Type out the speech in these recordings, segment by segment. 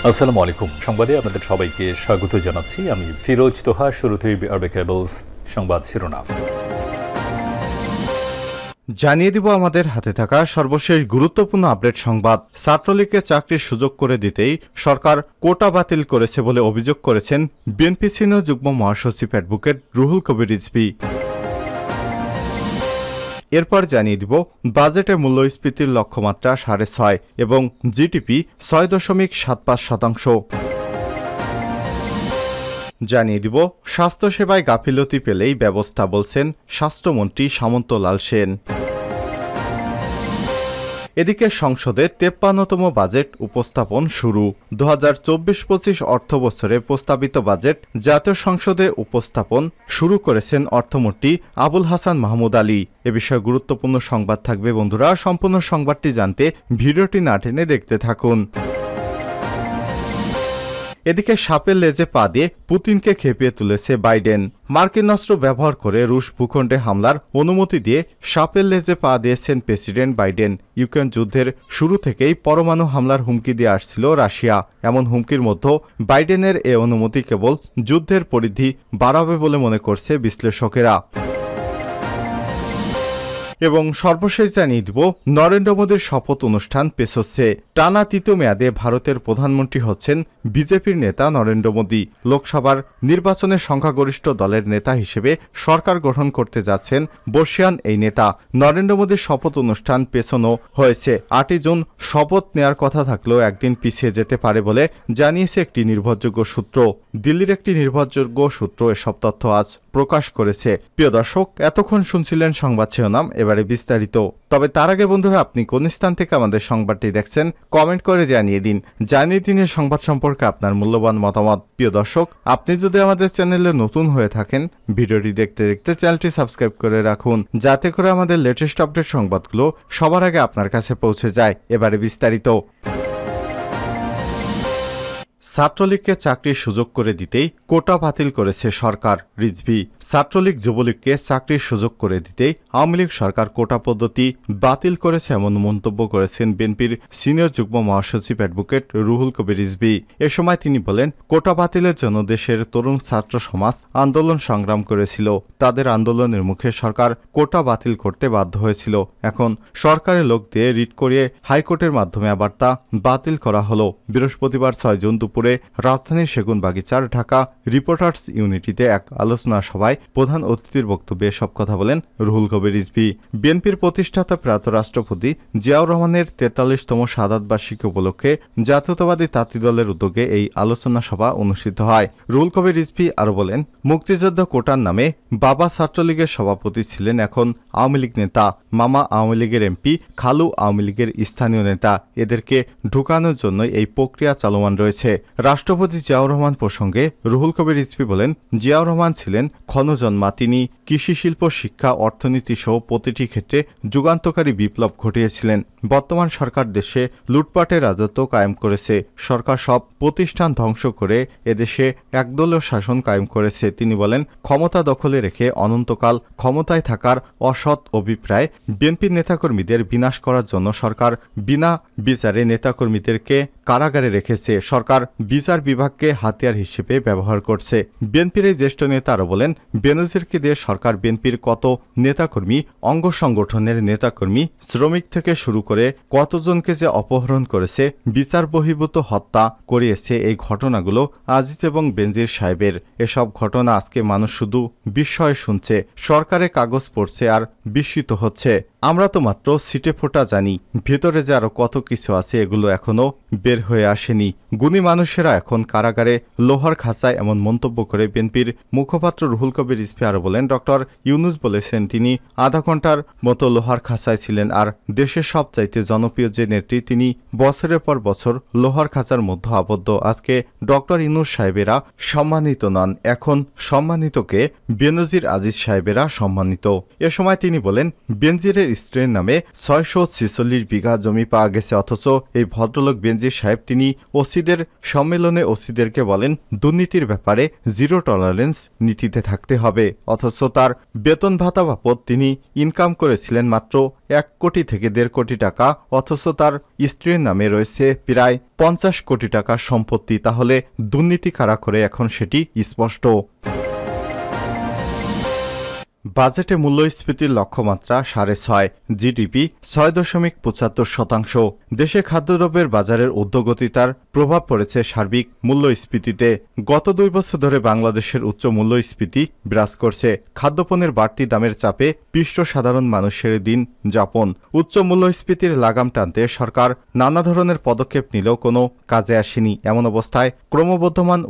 আসসালামু আলাইকুম। সংবাদে আপনাদের সবাইকে স্বাগত জানাচ্ছি। আমি ফিরোজ তোহা। শুরুতেই আরবে কেবলস সংবাদ শিরোনাম জানিয়ে দিব আমাদের হাতে থাকা সর্বশেষ গুরুত্বপূর্ণ আপডেট সংবাদ। ছাত্রলীগকে চাকরির সুযোগ করে দিতেই সরকার কোটা বাতিল করেছে বলে অভিযোগ করেছেন বিএনপি সিনিয়র যুগ্ম মহাসচিব অ্যাডভোকেট রুহুল কবির রিজভী। এরপর জানিয়ে দিব বাজেটে মূল্যস্ফীতির লক্ষ্যমাত্রা 6.5 এবং জিডিপি 6.75%। জানিয়ে দিব স্বাস্থ্যসেবায় গাফিলতি পেলেই ব্যবস্থা, বলছেন স্বাস্থ্যমন্ত্রী সামন্ত লাল সেন। এদিকে সংসদে 53তম বাজেট উপস্থাপন শুরু। 2024-25 অর্থবছরে প্রস্তাবিত বাজেট জাতীয় সংসদে উপস্থাপন শুরু করেছেন অর্থমন্ত্রী আবুল হাসান মাহমুদ আলী। এ বিষয়ে গুরুত্বপূর্ণ সংবাদ থাকবে বন্ধুরা। সম্পূর্ণ সংবাদটি জানতে ভিডিওটি না টেনে দেখতে থাকুন। এদিকে সাপের লেজে পা দিয়ে পুতিনকে খেপিয়ে তুলেছে বাইডেন। মার্কিন অস্ত্র ব্যবহার করে রুশ ভূখণ্ডে হামলার অনুমতি দিয়ে সাপের লেজে পা দিয়েছেন প্রেসিডেন্ট বাইডেন। ইউক্রেন যুদ্ধের শুরু থেকেই পরমাণু হামলার হুমকি দিয়ে আসছিল রাশিয়া। এমন হুমকির মধ্যে বাইডেনের এ অনুমতি কেবল যুদ্ধের পরিধি বাড়াবে বলে মনে করছে বিশ্লেষকেরা। এবং সর্বশেষ জানিয়ে দিব নরেন্দ্র মোদীর শপথ অনুষ্ঠান পেছোচ্ছে। টানা তৃতীয় মেয়াদে ভারতের প্রধানমন্ত্রী হচ্ছেন বিজেপির নেতা নরেন্দ্র মোদী। লোকসভার নির্বাচনে সংখ্যাগরিষ্ঠ দলের নেতা হিসেবে সরকার গঠন করতে যাচ্ছেন বর্ষিয়ান এই নেতা। নরেন্দ্র মোদীর শপথ অনুষ্ঠান পেছানো হয়েছে। 8 জুন শপথ নেয়ার কথা থাকলেও একদিন পিছিয়ে যেতে পারে বলে জানিয়েছে একটি নির্ভরযোগ্য সূত্র। দিল্লির একটি নির্ভরযোগ্য সূত্র এসব তথ্য আজ প্রকাশ করেছে। প্রিয় দর্শক, এতক্ষণ শুনছিলেন সংবাদ শিরোনাম, এবারে বিস্তারিত। তবে তার আগে বন্ধুরা, আপনি কোন স্থান থেকে আমাদের সংবাদটি দেখছেন কমেন্ট করে জানিয়ে দিন। এই সংবাদ সম্পর্কে আপনার মূল্যবান মতামত। প্রিয় দর্শক, আপনি যদি আমাদের চ্যানেলে নতুন হয়ে থাকেন, ভিডিওটি দেখতে দেখতে চ্যানেলটি সাবস্ক্রাইব করে রাখুন, যাতে করে আমাদের লেটেস্ট আপডেট সংবাদগুলো সবার আগে আপনার কাছে পৌঁছে যায়। এবারে বিস্তারিত। ছাত্রলীগকে চাকরির সুযোগ করে দিতেই কোটা বাতিল করেছে সরকার, রিজভী। ছাত্রলীগ যুবলীগকে চাকরির সুযোগ করে দিতেই আওয়ামী লীগ সরকার কোটা পদ্ধতি বাতিল করেছে এমন মন্তব্য করেছেন বিএনপির সিনিয়র যুগ্ম মহাসচিব অ্যাডভোকেট রুহুল কবির রিজভী। এ সময় তিনি বলেন, কোটা বাতিলের জন্য দেশের তরুণ ছাত্র সমাজ আন্দোলন সংগ্রাম করেছিল। তাদের আন্দোলনের মুখে সরকার কোটা বাতিল করতে বাধ্য হয়েছিল। এখন সরকারের লোক দিয়ে রিট করিয়ে হাইকোর্টের মাধ্যমে আবার তা বাতিল করা হলো। বৃহস্পতিবার 6 জুন দুপুরে রাজধানীর সেগুনবাগিচার ঢাকা রিপোর্টার্স ইউনিটিতে এক আলোচনা সভায় প্রধান অতিথির বক্তব্যে সব কথা বলেন রুহুল কবির রিজভী। বিএনপির প্রতিষ্ঠাতা প্রয়াত রাষ্ট্রপতি জিয়াউর রহমানের 43তম শাহাদাত বার্ষিকী উপলক্ষে জাতীয়তাবাদী তাঁতি দলের উদ্যোগে এই আলোচনা সভা অনুষ্ঠিত হয়। রুহুল কবির রিজভী আরও বলেন, মুক্তিযুদ্ধ কোটার নামে বাবা ছাত্রলীগের সভাপতি ছিলেন এখন আওয়ামী লীগ নেতা, মামা আওয়ামী লীগের এমপি, খালু আওয়ামী লীগের স্থানীয় নেতা। এদেরকে ঢুকানোর জন্য এই প্রক্রিয়া চলমান রয়েছে। রাষ্ট্রপতি জিয়াউর রহমান প্রসঙ্গে রুহুল কবির রিজভী বলেন, জিয়াউর রহমান ছিলেন ক্ষণজন্মা। তিনি কৃষি, শিল্প, শিক্ষা, অর্থনীতি সহ প্রতিটি ক্ষেত্রে যুগান্তকারী বিপ্লব ঘটিয়েছিলেন। বর্তমান সরকার দেশে লুটপাটের রাজত্ব কায়েম করেছে। সরকার সব প্রতিষ্ঠান ধ্বংস করে এদেশে একদলীয় শাসন কায়েম করেছে। তিনি বলেন, ক্ষমতা দখলে রেখে অনন্তকাল ক্ষমতায় থাকার অসৎ অভিপ্রায় বিএনপির নেতাকর্মীদের বিনাশ করার জন্য সরকার বিনা বিচারে নেতাকর্মীদেরকে কারাগারে রেখেছে। সরকার বিচার বিভাগকে হাতিয়ার হিসেবে ব্যবহার করছে। বিএনপির এই জ্যেষ্ঠ নেতা আরও বলেন, বেনজিরকে দিয়ে সরকার বিএনপির কত নেতাকর্মী, অঙ্গ সংগঠনের নেতাকর্মী, শ্রমিক থেকে শুরু করে কতজনকে যে অপহরণ করেছে, বিচার বহির্ভূত হত্যা করিয়েছে। এই ঘটনাগুলো আজিজ এবং বেনজির সাহেবের। এসব ঘটনা আজকে মানুষ শুধু বিস্ময়ে শুনছে, সরকারে কাগজ পড়ছে আর বিস্মিত হচ্ছে। আমরা তো মাত্র সিটে ফোটা জানি, ভেতরে যে আরো কত কিছু আছে এগুলো এখনো বের হয়ে আসেনি। গুণী মানুষেরা এখন কারাগারে লোহার খাঁচায়, এমন মন্তব্য করে বিএনপির মুখপাত্র রুহুল কবির রিজভী আরও বলেন, ডক্টর ইউনুস বলেছেন তিনি আধা ঘন্টার মতো লোহার খাঁচায় ছিলেন। আর দেশের সবচাইতে জনপ্রিয় যে নেত্রী, তিনি বছরের পর বছর লোহার খাঁচার মধ্যে আবদ্ধ। আজকে ডক্টর ইউনুস সাহেবেরা সম্মানিত নন, এখন সম্মানিতকে বেনজির আজিজ সাহেবেরা সম্মানিত। এ সময় তিনি বলেন, বেনজিরের স্ত্রীর নামে 646 বিঘা জমি পাওয়া গেছে। অথচ এই ভদ্রলোক বেনজির সাহেব তিনি ওসিদের সম্মেলনে ওসিদেরকে বলেন দুর্নীতির ব্যাপারে জিরো টলারেন্স নীতিতে থাকতে হবে। অথচ তার বেতন ভাতা বাবদ তিনি ইনকাম করেছিলেন মাত্র 1 কোটি থেকে 1.5 কোটি টাকা। অথচ তার স্ত্রীর নামে রয়েছে প্রায় 50 কোটি টাকার সম্পত্তি। তাহলে দুর্নীতি কারা করে এখন সেটি স্পষ্ট। বাজেটে মূল্যস্ফীতির লক্ষ্যমাত্রা 6.5, জিডিপি 6.75%। দেশে খাদ্যদ্রব্যের বাজারের ঊর্ধ্বগতিতার প্রভাব পড়েছে সার্বিক মূল্যস্ফীতিতে। গত 2 বছর ধরে বাংলাদেশের উচ্চ মূল্যস্ফীতি বিরাজ করছে। খাদ্যপণ্যের বাড়তি দামের চাপে পিষ্ট সাধারণ মানুষের দিন যাপন। উচ্চ মূল্যস্ফীতির লাগাম টানতে সরকার নানা ধরনের পদক্ষেপ নিলেও কোনো কাজে আসেনি। এমন অবস্থায় ক্রমবর্ধমান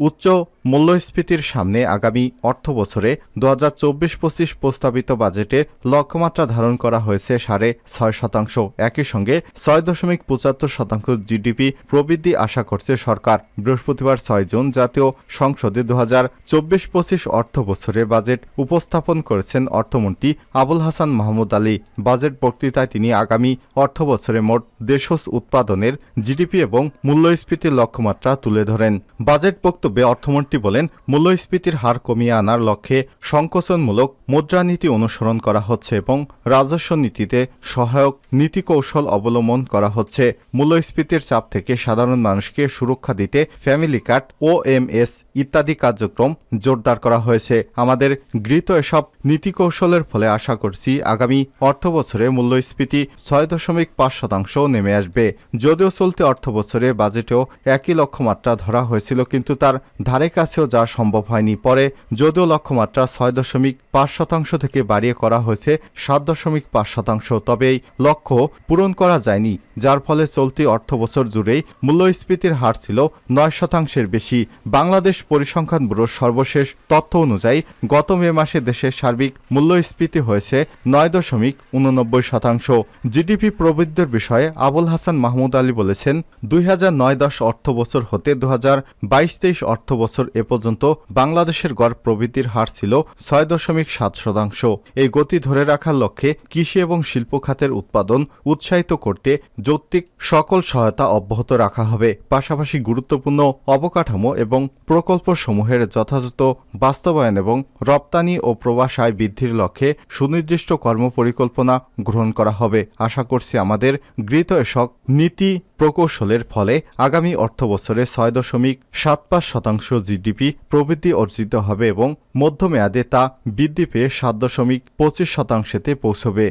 উচ্চ মূল্যস্ফীতির সামনে আগামী অর্থবছরে 2024-25 প্রস্তাবিত বাজেটে লক্ষ্যমাত্রা ধারণ করা হয়েছে 6.5%। একই সঙ্গে 6.75% জিডিপি প্রবৃদ্ধি আশা করছে সরকার। বৃহস্পতিবার 6 জুন জাতীয় সংসদে 2024-25 অর্থবছরে বাজেট উপস্থাপন করেছেন অর্থমন্ত্রী আবুল হাসান মাহমুদ আলী। বাজেট বক্তৃতায় তিনি আগামী অর্থবছরে মোট দেশজ উৎপাদনের জিডিপি এবং মূল্যস্ফীতির লক্ষ্যমাত্রা তুলে ধরেন। বাজেট বক্তব্যে অর্থমন্ত্রী বলেন মূল্যস্ফীতির হার কমিয়ে আনার লক্ষ্যে সংকোচনমূলক মুদ্রানীতি অনুসরণ করা হচ্ছে এবং রাজস্ব নীতিতে সহায়ক নীতিকৌশল অবলম্বন করা হচ্ছে। মূল্যস্ফীতির চাপ থেকে সাধারণ মানুষকে সুরক্ষা দিতে ফ্যামিলি কার্ড, OMS ইত্যাদি কার্যক্রম জোরদার করা হয়েছে। আমাদের গৃহীত এসব নীতিকৌশলের ফলে আশা করছি আগামী অর্থবছরে মূল্যস্ফীতি 6.5% নেমে আসবে। যদিও চলতি অর্থবছরে বাজেটেও একই লক্ষ্যমাত্রা ধরা হয়েছিল, কিন্তু তার ধারে কাছেও যাওয়া সম্ভব হয়নি। পরে যদিও লক্ষ্যমাত্রা 6.5% থেকে বাড়িয়ে করা হয়েছে 7.5%, তবে এই লক্ষ্য পূরণ করা যায়নি, যার ফলে চলতি অর্থবছর জুড়েই মূল্যস্ফীতির হার ছিল 9%-এর বেশি। বাংলাদেশ পরিসংখ্যান ব্যুরোর সর্বশেষ তথ্য অনুযায়ী গত মে মাসে দেশের সার্বিক মূল্যস্ফীতি হয়েছে 9.89%। জিডিপি প্রবৃদ্ধির বিষয়ে আবুল হাসান মাহমুদ আলী বলেছেন 2009-10 অর্থবছর হতে 2022-23 অর্থবছর এ পর্যন্ত বাংলাদেশের গড় প্রবৃদ্ধির হার ছিল 6.7%। এই গতি ধরে রাখার লক্ষ্যে কৃষি এবং শিল্প খাতের উৎপাদন উৎসাহিত করতে যৌক্তিক সকল সহায়তা অব্যাহত রাখা হবে। পাশাপাশি গুরুত্বপূর্ণ অবকাঠামো এবং প্রকল্পসমূহের যথাযথ বাস্তবায়ন এবং রপ্তানি ও প্রবাস আয় বৃদ্ধির লক্ষ্যে সুনির্দিষ্ট কর্মপরিকল্পনা গ্রহণ করা হবে। আশা করছি আমাদের গৃহীত এসব নীতি প্রকৌশলের ফলে আগামী অর্থবছরে 6.75% জিডিপি প্রবৃদ্ধি অর্জিত হবে এবং মধ্যমেয়াদে তা বৃদ্ধি পেয়ে 7.25%-তে পৌঁছবে।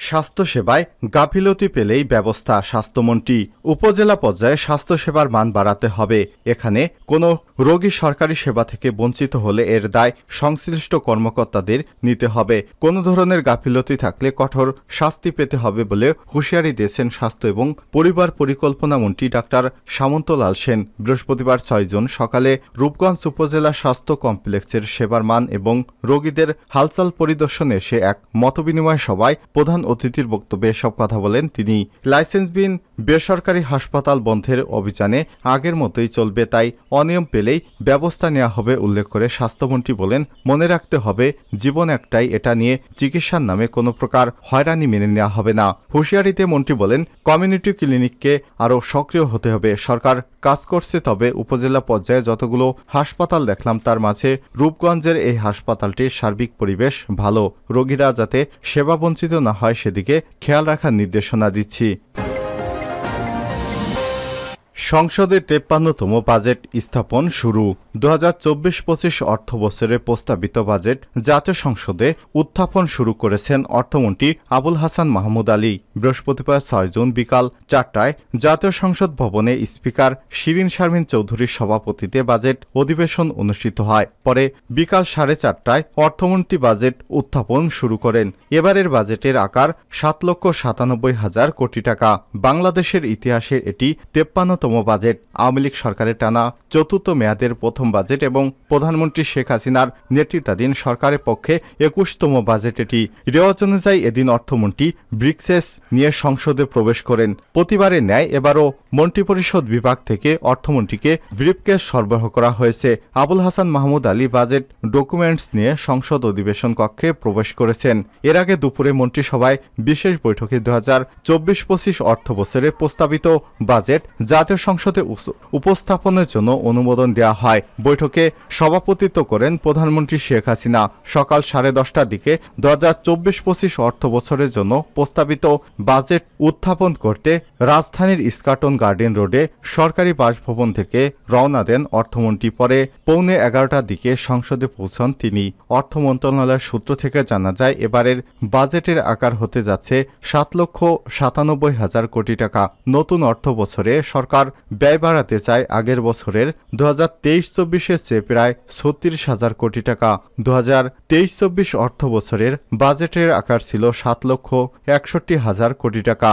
স্বাস্থ্যসেবায় গাফিলতি পেলেই ব্যবস্থা। স্বাস্থ্যমন্ত্রী উপজেলা পর্যায়ে স্বাস্থ্যসেবার মান বাড়াতে হবে। এখানে কোনো রোগী সরকারি সেবা থেকে বঞ্চিত হলে এর দায় সংশ্লিষ্ট কর্মকর্তাদের নিতে হবে। কোনো ধরনের গাফিলতি থাকলে কঠোর শাস্তি পেতে হবে বলে হুঁশিয়ারি দিয়েছেন স্বাস্থ্য এবং পরিবার পরিকল্পনা মন্ত্রী ডাক্তার সামন্তলাল সেন। বৃহস্পতিবার 6 জুন সকালে রূপগঞ্জ উপজেলা স্বাস্থ্য কমপ্লেক্সের সেবার মান এবং রোগীদের হালচাল পরিদর্শনে এসে এক মতবিনিময় সভায় প্রধান অতিথির বক্তব্যে এসব কথা বলেন তিনি। লাইসেন্সবিহীন বেসরকারি হাসপাতাল বন্ধের অভিযানে আগের মতোই চলবে, তাই অনিয়ম পেলেই ব্যবস্থা নেওয়া হবে উল্লেখ করে স্বাস্থ্যমন্ত্রী বলেন মনে রাখতে হবে জীবন একটাই, এটা নিয়ে চিকিৎসার নামে কোনো প্রকার হয়রানি মেনে নেওয়া হবে না। হুঁশিয়ারিতে মন্ত্রী বলেন কমিউনিটি ক্লিনিককে আরও সক্রিয় হতে হবে। সরকার কাজ করছে, তবে উপজেলা পর্যায়ে যতগুলো হাসপাতাল দেখলাম তার মাঝে রূপগঞ্জের এই হাসপাতালটির সার্বিক পরিবেশ ভালো। রোগীরা যাতে সেবা বঞ্চিত না হয় সেদিকে খেয়াল রাখার নির্দেশনা দিচ্ছি। সংসদে 53তম বাজেট স্থাপন শুরু। 2024-25 অর্থবছরে প্রস্তাবিত বাজেট জাতীয় সংসদে উত্থাপন শুরু করেছেন অর্থমন্ত্রী আবুল হাসান মাহমুদ আলী। বৃহস্পতিবার 6 জুন বিকাল 4টায় জাতীয় সংসদ ভবনে স্পিকার শিরিন শারমিন চৌধুরীর সভাপতিতে বাজেট অধিবেশন অনুষ্ঠিত হয়। পরে বিকাল 4:30টায় অর্থমন্ত্রী বাজেট উত্থাপন শুরু করেন। এবারের বাজেটের আকার 7,97,000 কোটি টাকা। বাংলাদেশের ইতিহাসে এটি 53তম বাজেট। আওয়ামী লীগ সরকারের টানা চতুর্থ মেয়াদের প্রথম বাজেট এবং প্রধানমন্ত্রী শেখ হাসিনার নেতৃত্বাধীন সরকারের পক্ষে 21তম বাজেট এটি। রেওয়াজ অনুযায়ী এদিন অর্থমন্ত্রী ব্রিকসেস নিয়ে সংসদে প্রবেশ করেন। প্রতিবারের ন্যায় এবারও মন্ত্রিপরিষদ বিভাগ থেকে অর্থমন্ত্রীকে ব্রিফকেস সরবরাহ করা হয়েছে। আবুল হাসান মাহমুদ আলী বাজেট ডকুমেন্টস নিয়ে সংসদ অধিবেশন কক্ষে প্রবেশ করেছেন। এর আগে দুপুরে মন্ত্রিসভায় বিশেষ বৈঠকে 2024-25 অর্থ বছরে প্রস্তাবিত বাজেট জাতীয় সংসদে উপস্থাপনের জন্য অনুমোদন দেওয়া হয়। বৈঠকে সভাপতিত্ব করেন প্রধানমন্ত্রী শেখ হাসিনা। সকাল 10:30টার দিকে 2024-25 অর্থ বছরের জন্য প্রস্তাবিত বাজেট উত্থাপন করতে রাজধানীর ইস্কাটন গার্ডেন রোডে সরকারি বাসভবন থেকে রওনা দেন অর্থমন্ত্রী। পরে পৌনে 11টার দিকে সংসদে পৌঁছান তিনি। অর্থ মন্ত্রণালয়ের সূত্র থেকে জানা যায়, এবারের বাজেটের আকার হতে যাচ্ছে 7,97,000 কোটি টাকা। নতুন অর্থ বছরে সরকার ব্যয় বাড়াতে চায় আগের বছরের 2023-24-এর চেয়ে প্রায় 36,000 কোটি টাকা। 2023-24 অর্থ বছরের বাজেটের আকার ছিল 7,61,000 কোটি টাকা।